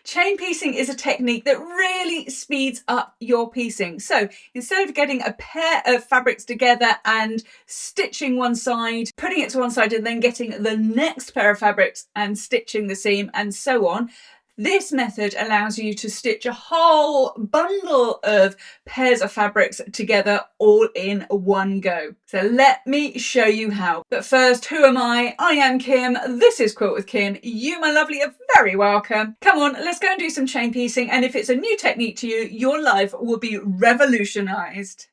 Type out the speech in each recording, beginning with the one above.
Chain piecing is a technique that really speeds up your piecing. So instead of getting a pair of fabrics together and stitching one side, putting it to one side and then getting the next pair of fabrics and stitching the seam and so on, this method allows you to stitch a whole bundle of pairs of fabrics together all in one go. So let me show you how. But first, who am I? I am Kim. This is Quilt with Kim. You, my lovely, are very welcome. Come on, let's go and do some chain piecing. And if it's a new technique to you, your life will be revolutionized.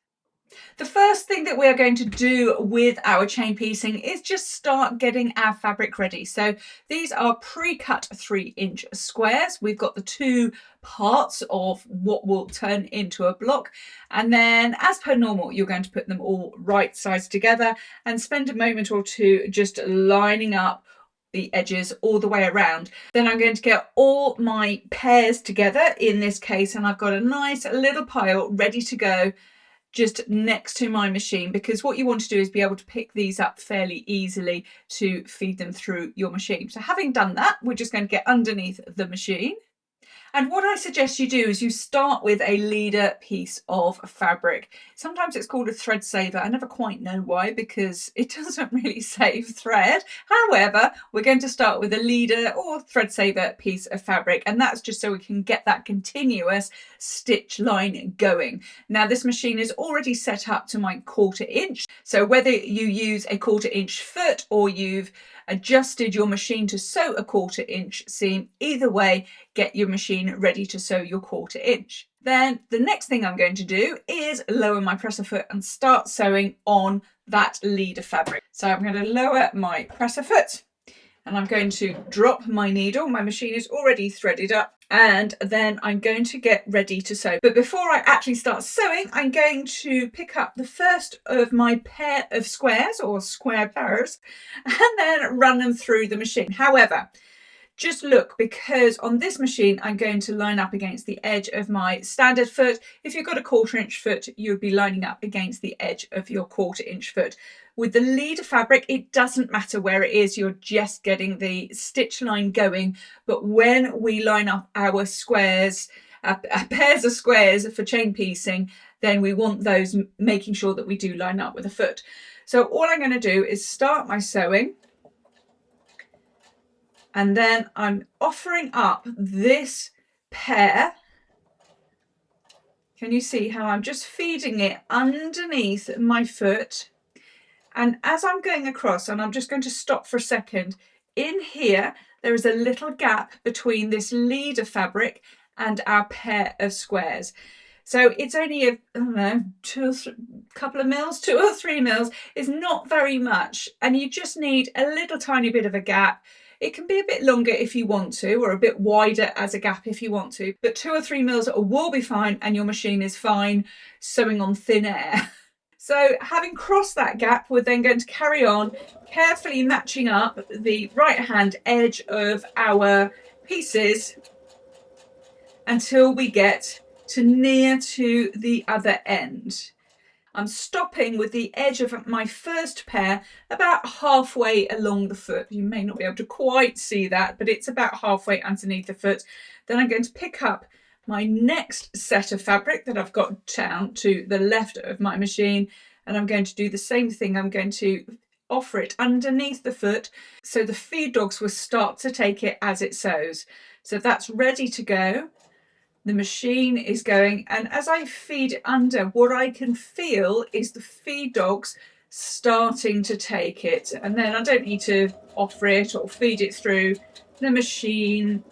The first thing that we're going to do with our chain piecing is just start getting our fabric ready. So these are pre-cut 3-inch squares. We've got the two parts of what will turn into a block, and then as per normal you're going to put them all right sides together and spend a moment or two just lining up the edges all the way around. Then I'm going to get all my pairs together in this case, and I've got a nice little pile ready to go just next to my machine, because what you want to do is be able to pick these up fairly easily to feed them through your machine. So having done that, we're just going to get underneath the machine. And what I suggest you do is you start with a leader piece of fabric. Sometimes it's called a thread saver. I never quite know why, because it doesn't really save thread. However, we're going to start with a leader or thread saver piece of fabric, and that's just so we can get that continuous stitch line going. Now this machine is already set up to my 1/4 inch. So whether you use a 1/4 inch foot or you've adjusted your machine to sew a 1/4 inch seam, either way, get your machine ready to sew your 1/4 inch. Then the next thing I'm going to do is lower my presser foot and start sewing on that leader fabric. So I'm going to lower my presser foot and I'm going to drop my needle. My machine is already threaded up, and then I'm going to get ready to sew. But before I actually start sewing, I'm going to pick up the first of my pair of squares or square pairs and then run them through the machine. However, just look, because on this machine I'm going to line up against the edge of my standard foot. If you've got a 1/4 inch foot, you would be lining up against the edge of your 1/4 inch foot. With the leader fabric, it doesn't matter where it is, you're just getting the stitch line going. But when we line up our squares, pairs of squares for chain piecing, then we want those making sure that we do line up with the foot. So all I'm going to do is start my sewing, and then I'm offering up this pair. Can you see how I'm just feeding it underneath my foot? And as I'm going across, and I'm just going to stop for a second, in here there is a little gap between this leader fabric and our pair of squares. So it's only I don't know, couple of mils, 2 or 3 mils. Is not very much, and you just need a little tiny bit of a gap. It can be a bit longer if you want to, or a bit wider as a gap if you want to, but 2 or 3 mils will be fine, and your machine is fine sewing on thin air. So having crossed that gap, we're then going to carry on, carefully matching up the right hand edge of our pieces until we get to near to the other end. I'm stopping with the edge of my first pair about halfway along the foot. You may not be able to quite see that, but it's about halfway underneath the foot. Then I'm going to pick up my next set of fabric that I've got down to the left of my machine, and I'm going to do the same thing. I'm going to offer it underneath the foot so the feed dogs will start to take it as it sews. So that's ready to go. The machine is going, and as I feed it under, what I can feel is the feed dogs starting to take it, and then I don't need to offer it or feed it through. The machine,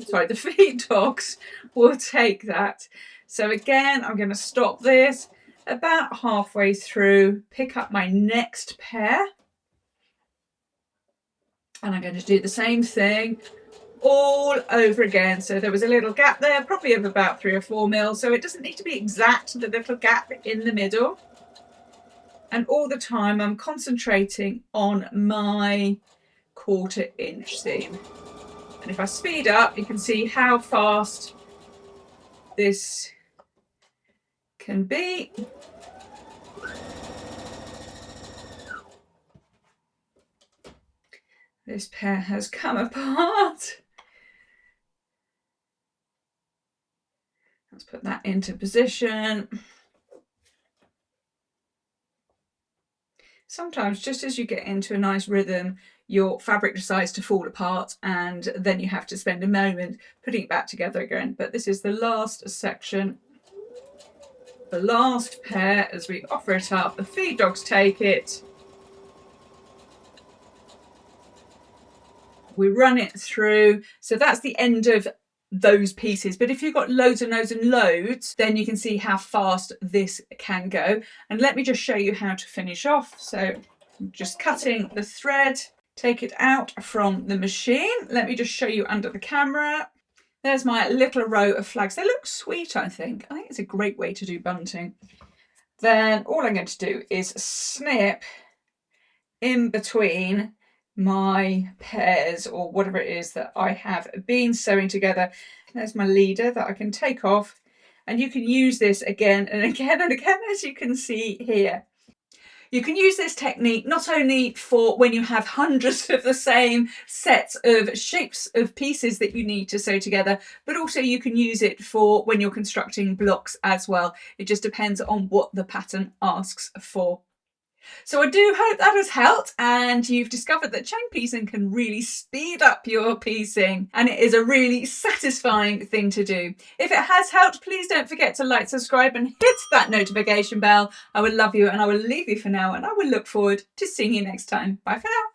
sorry, the feed dogs will take that. So again, I'm going to stop this about halfway through, pick up my next pair, and I'm going to do the same thing all over again. So there was a little gap there, probably of about 3 or 4 mils, so it doesn't need to be exact, the little gap in the middle. And all the time I'm concentrating on my 1/4 inch seam. And if I speed up, you can see how fast this can be. This pair has come apart. Let's put that into position. Sometimes just as you get into a nice rhythm, your fabric decides to fall apart and then you have to spend a moment putting it back together again. But this is the last section, the last pair as we offer it up. The feed dogs take it. We run it through. So that's the end of those pieces. But if you've got loads and loads and loads, then you can see how fast this can go. And let me just show you how to finish off. So I'm just cutting the thread, take it out from the machine. Let me just show you under the camera. There's my little row of flags. They look sweet, I think. I think it's a great way to do bunting. Then all I'm going to do is snip in between my pairs or whatever it is that I have been sewing together. There's my leader that I can take off, and you can use this again and again and again, as you can see here. You can use this technique not only for when you have hundreds of the same sets of shapes of pieces that you need to sew together, but also you can use it for when you're constructing blocks as well. It just depends on what the pattern asks for. So I do hope that has helped and you've discovered that chain piecing can really speed up your piecing, and it is a really satisfying thing to do. If it has helped, please don't forget to like, subscribe and hit that notification bell. I would love you, and I will leave you for now, and I will look forward to seeing you next time. Bye for now.